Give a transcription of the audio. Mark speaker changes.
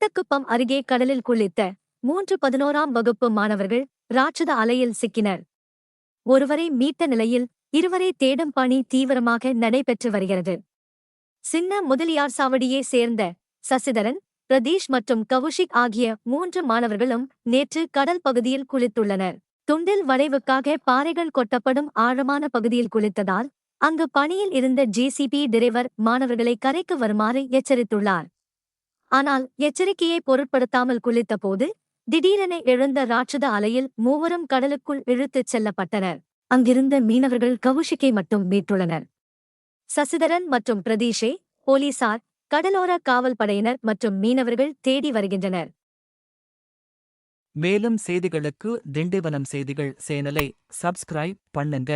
Speaker 1: மலக்குப்பம் அருகே கடலில் குளித்த 11ஆம் வகுப்பு மாணவர்கள் ராட்சத அலையில் சிக்கினர். ஒருவரை மீட்ட நிலையில் 2வரை தேடும் பணி தீவிரமாக நடைபெற்று வருகிறது. சின்ன முதலியார்சாவடியை சேர்ந்த சசிதரன், பிரதீஷ் மற்றும் கவுஷிக் ஆகிய 3 மாணவர்களும் நேற்று கடல் பகுதியில் குளித்துள்ளனர். துண்டில் வளைவுக்காக பாறைகள் கொட்டப்படும் ஆழமான பகுதியில் குளித்ததால் அங்கு பணியில் இருந்த ஜேசிபி டிரைவர் மாணவர்களை கரைக்கு வருமாறு எச்சரித்துள்ளார். ஆனால் எச்சரிக்கையை பொருட்படுத்தாமல் குளித்தபோது திடீரென எழுந்த ராட்சத அலையில் மூவரும் கடலுக்குள் இழுத்துச் செல்லப்பட்டனர். அங்கிருந்த மீனவர்கள் கவுஷிக்கை மட்டும் மீட்டுள்ளனர். சசிதரன் மற்றும் பிரதீஷை போலீசார், கடலோர காவல் படையினர் மற்றும் மீனவர்கள் தேடி வருகின்றனர்.
Speaker 2: மேலும் செய்திகளுக்கு திண்டிவனம் செய்திகள் சேனலை சப்ஸ்கிரைப் பண்ணுங்க.